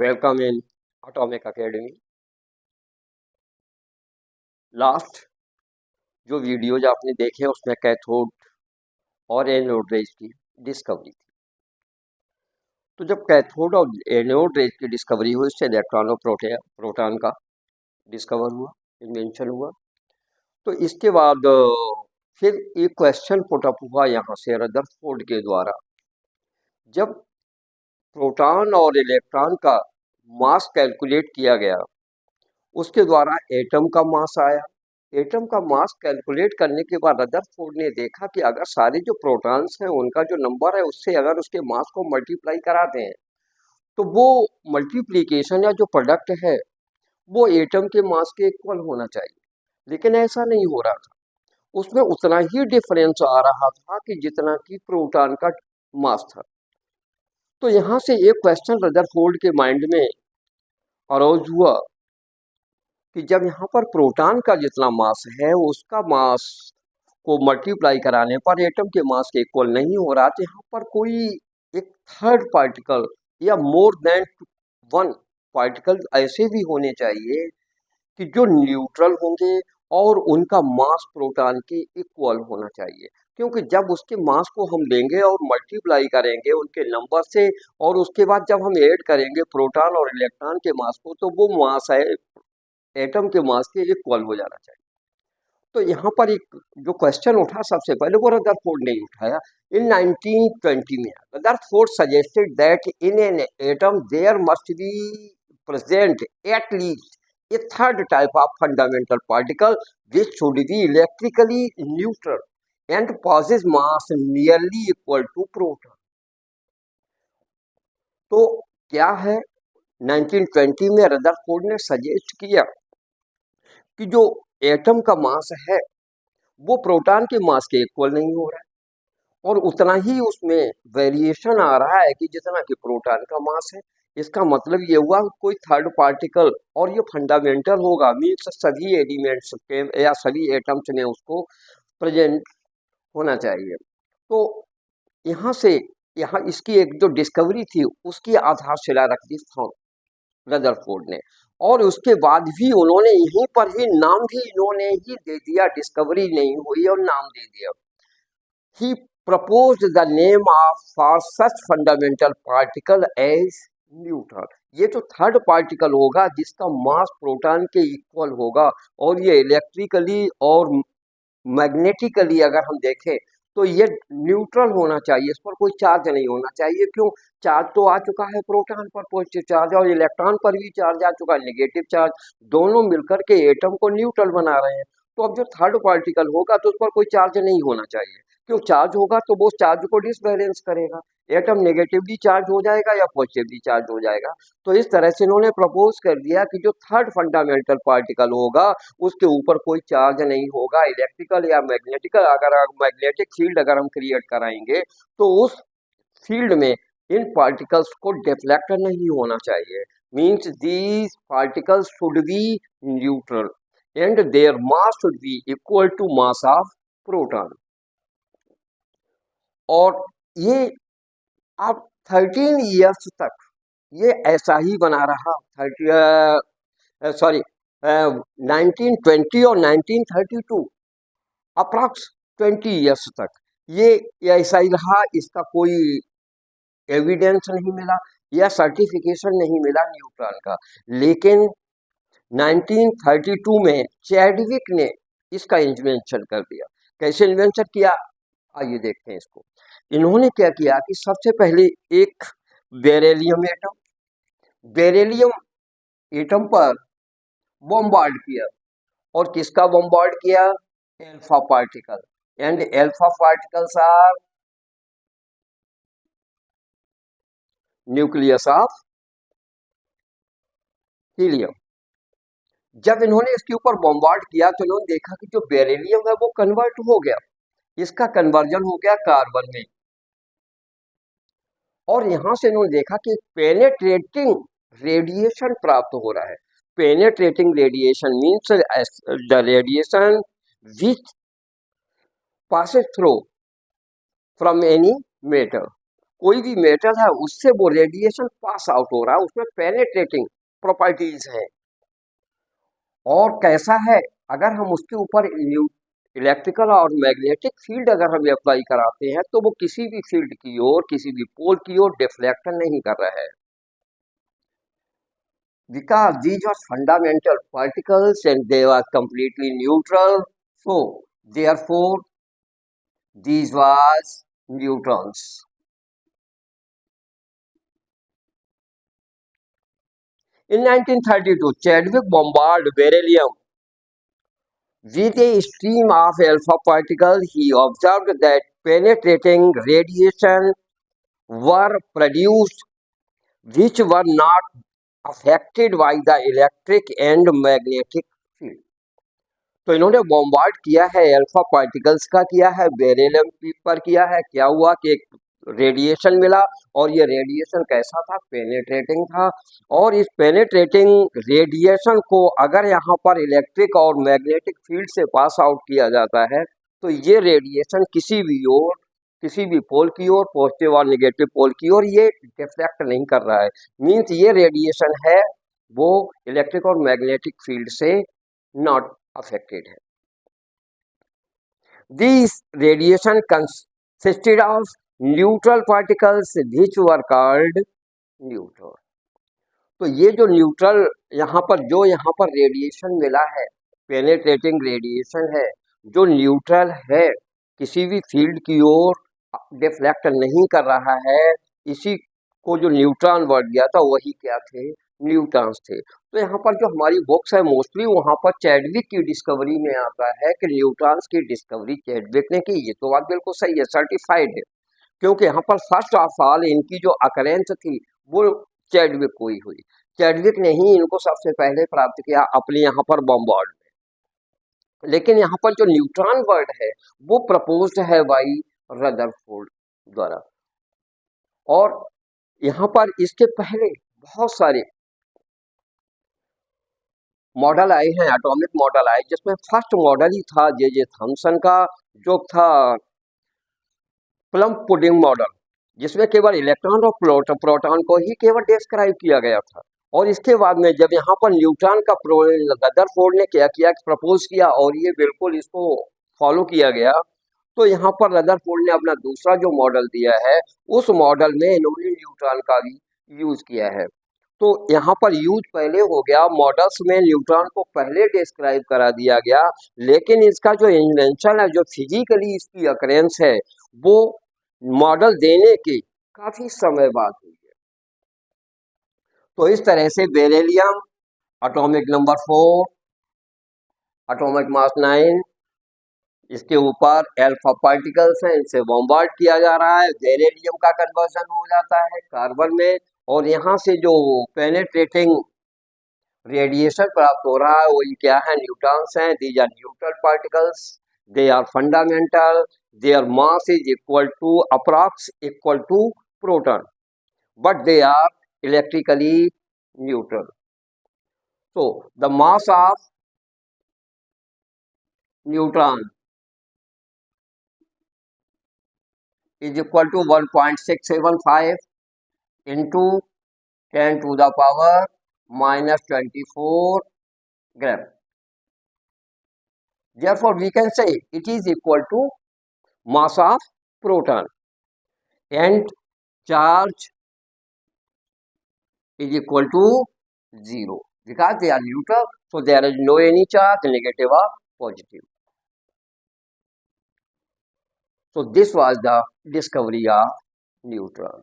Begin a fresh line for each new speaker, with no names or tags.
Welcome in atomic academy. Last जो videos आपने देखे उसमें कैथोड और एनोड रेज की डिस्कवरी थी। तो जब कैथोड और एनोड रेज की डिस्कवरी हुई उससे इलेक्ट्रॉन और प्रोटॉन का डिस्कवर हुआ, इन्वेंशन हुआ। तो इसके बाद फिर एक क्वेश्चन पुटअप हुआ यहाँ से रदरफोर्ड के द्वारा। जब प्रोटॉन और इलेक्ट्रॉन का मास कैलकुलेट किया गया उसके द्वारा एटम का मास आया। एटम का मास कैलकुलेट करने के बाद रदरफोर्ड ने देखा कि अगर सारे जो प्रोटॉन्स हैं उनका जो नंबर है उससे अगर उसके मास को मल्टीप्लाई कराते हैं तो वो मल्टीप्लिकेशन या जो प्रोडक्ट है वो एटम के मास के इक्वल होना चाहिए, लेकिन ऐसा नहीं हो रहा था। उसमें उतना ही डिफरेंस आ रहा था कि जितना कि प्रोटॉन का मास था। तो यहाँ से एक क्वेश्चन रदरफोर्ड के माइंड में अरोज हुआ कि जब यहाँ पर प्रोटॉन का जितना मास है उसका मास को मल्टीप्लाई कराने पर एटम के मास के इक्वल नहीं हो रहा, तो यहाँ पर कोई एक थर्ड पार्टिकल या मोर देन वन पार्टिकल ऐसे भी होने चाहिए कि जो न्यूट्रल होंगे और उनका मास प्रोटॉन के इक्वल होना चाहिए। क्योंकि जब उसके मास को हम लेंगे और मल्टीप्लाई करेंगे उनके नंबर से और उसके बाद जब हम ऐड करेंगे प्रोटॉन और इलेक्ट्रॉन के मास को तो वो मास है एटम के मास के इक्वल हो जाना चाहिए। तो यहाँ पर एक जो क्वेश्चन उठा सबसे पहले वो रदरफोर्ड ने उठाया इन 1920 में। Rutherford suggested that in an atom there must be present at least a third type of fundamental particle which should be electrically neutral and possess mass nearly equal to proton। तो क्या है 1920 में Rutherford ने suggest किया कि जो atom का मास है वो प्रोटॉन के मास के इक्वल नहीं हो रहा है और उतना ही उसमें वेरिएशन आ रहा है कि जितना कि प्रोटॉन का मास है। इसका मतलब ये हुआ कोई थर्ड पार्टिकल और ये फंडामेंटल होगा, मीन्स सभी एलिमेंट्स के या सभी एटम्स में उसको प्रेजेंट होना चाहिए। तो यहाँ से यहाँ इसकी एक जो डिस्कवरी थी उसकी आधारशिला रख दी रदरफोर्ड ने, और उसके बाद भी उन्होंने यहीं पर ही नाम भी इन्होंने ही दे दिया, डिस्कवरी नहीं हुई और नाम दे दिया। ही proposed the name of for such fundamental particle as neutron. ये जो थर्ड पार्टिकल होगा जिसका मास प्रोटॉन के इक्वल होगा और ये इलेक्ट्रिकली और मैग्नेटिकली अगर हम देखें तो ये न्यूट्रल होना चाहिए, इस पर कोई चार्ज नहीं होना चाहिए। क्यों? चार्ज तो आ चुका है प्रोटॉन पर पॉजिटिव चार्ज और इलेक्ट्रॉन पर भी चार्ज आ चुका है नेगेटिव चार्ज, दोनों मिलकर के एटम को न्यूट्रल बना रहे हैं। तो अब जो थर्ड पार्टिकल होगा तो उस पर कोई चार्ज नहीं होना चाहिए। क्यों? चार्ज होगा तो वो चार्ज को डिसबैलेंस करेगा, एटम नेगेटिवली चार्ज हो जाएगा या पॉजिटिवली चार्ज हो जाएगा। तो इस तरह से इन्होंने प्रपोज कर दिया कि जो थर्ड फंडामेंटल पार्टिकल होगा उसके ऊपर कोई चार्ज नहीं होगा, इलेक्ट्रिकल या मैग्नेटिकल अगर मैग्नेटिक फील्ड अगर हम क्रिएट कराएंगे तो उस फील्ड में इन पार्टिकल्स को डिफ्लेक्ट नहीं होना चाहिए, means these particles should be neutral and their mass should be equal to mass of proton. और ये अब 13 ईयर्स तक ये ऐसा ही बना रहा। 1920 और 1932 अप्रॉक्स 20 ईयर्स तक ये ऐसा ही रहा। इसका कोई एविडेंस नहीं मिला या सर्टिफिकेशन नहीं मिला न्यूट्रॉन का। लेकिन 1932 में चैडविक ने इसका इन्वेंशन कर दिया। कैसे इन्वेंशन किया आइए देखते हैं इसको। इन्होंने क्या किया कि सबसे पहले एक बेरिलियम एटम पर बॉम्बार्ड किया। और किसका बॉम्बार्ड किया? Alpha particle, and alpha particles are nucleus of helium. जब इन्होंने इसके ऊपर बॉम्बार्ड किया तो इन्होंने देखा कि जो बेरिलियम है वो कन्वर्ट हो गया, इसका कन्वर्जन हो गया कार्बन में। और यहां से इन्होंने देखा कि पेनेट्रेटिंग रेडिएशन प्राप्त हो रहा है। Penetrating radiation means the radiation which passes through from any matter कोई भी मेटल है उससे वो रेडिएशन पास आउट हो रहा है, उसमें पेनेट्रेटिंग प्रॉपर्टीज हैं। और कैसा है, अगर हम उसके ऊपर इलेक्ट्रिकल और मैग्नेटिक फील्ड अगर हम अप्लाई कराते हैं तो वो किसी भी फील्ड की ओर, किसी भी पोल की ओर डिफ्लेक्ट नहीं कर रहा है, because these are fundamental particles and they are completely neutral, so therefore these was neutrons. In 1932, Chadwick bombarded beryllium with a stream of alpha particles. He observed that penetrating radiation were produced which were not affected by the electric and magnetic field. तो इन्होंने bombard किया है alpha particles का, किया है beryllium पर, किया है, क्या हुआ कि एक रेडिएशन मिला, और ये रेडिएशन कैसा था, पेनेट्रेटिंग था। और इस पेनेट्रेटिंग रेडिएशन को अगर यहाँ पर इलेक्ट्रिक और मैग्नेटिक फील्ड से पास आउट किया जाता है तो ये रेडिएशन किसी भी ओर, किसी भी पोल की ओर, पॉजिटिव और निगेटिव पोल की ओर, ये डिफ्लेक्ट नहीं कर रहा है। मीन्स ये रेडिएशन है वो इलेक्ट्रिक और मैग्नेटिक फील्ड से नॉट affected है। These radiation consisted of neutral particles which were called neutron. तो ये जो न्यूट्रल यहाँ पर रेडिएशन मिला है, पेनेट्रेटिंग रेडिएशन है, जो न्यूट्रल है, किसी भी फील्ड की ओर डिफ्लेक्ट नहीं कर रहा है, इसी को जो न्यूट्रॉन वर्ड दिया था वही क्या थे, न्यूट्रॉन्स थे। तो यहाँ पर जो हमारी बुक्स है मोस्टली वहाँ पर चैडविक की डिस्कवरी में आता है कि न्यूट्रॉन्स की डिस्कवरी चैडविक ने की। ये तो बात बिल्कुल सही है, सर्टिफाइड है, क्योंकि यहाँ पर फर्स्ट ऑफ ऑल इनकी जो अकरेंस थी वो चैडविक को ही हुई। चैडविक ने ही इनको सबसे पहले प्राप्त किया अपने यहाँ पर बॉम्बार्ड में। लेकिन यहाँ पर जो न्यूट्रॉन वर्ड है वो प्रपोज्ड है बाई रदरफोर्ड द्वारा। और यहाँ पर इसके पहले बहुत सारे मॉडल आए हैं, एटॉमिक मॉडल आए, जिसमें फर्स्ट मॉडल ही था जे थॉमसन का, जो था प्लम पुडिंग मॉडल, जिसमें केवल इलेक्ट्रॉन और प्रोटॉन को ही केवल डिस्क्राइब किया गया था। और इसके बाद में जब यहाँ पर न्यूट्रॉन का रदरफोर्ड ने क्या किया, प्रपोज किया, और ये बिल्कुल इसको फॉलो किया गया, तो यहाँ पर रदरफोर्ड ने अपना दूसरा जो मॉडल दिया है उस मॉडल में इन्होंने न्यूट्रॉन का भी यूज किया है। तो यहाँ पर यूज पहले हो गया, मॉडल्स में न्यूट्रॉन को पहले डिस्क्राइब करा दिया गया, लेकिन इसका जो इन्वेंशन है, जो फिजिकली इसकी अकरेंस है, वो मॉडल देने के काफी समय बाद हुई है। तो इस तरह से beryllium atomic number 4, atomic mass 9, इसके ऊपर अल्फा पार्टिकल्स हैं, इनसे बॉम्बार्ड किया जा रहा है, बेरिलियम का कन्वर्जन हो जाता है कार्बन में, और यहाँ से जो पेनेट्रेटिंग रेडिएशन प्राप्त हो रहा है वही क्या है, न्यूट्रॉन्स हैं। These are neutral particles, they are fundamental, their mass is equal to approx equal to proton, but they are electrically neutral. So the mass of neutron is equal to 1.675 into 10 to the power minus 24 gram. Therefore, we can say it is equal to mass of proton, and charge is equal to 0 because they are neutral. So there is no any charge, negative or positive. So this was the discovery of neutron.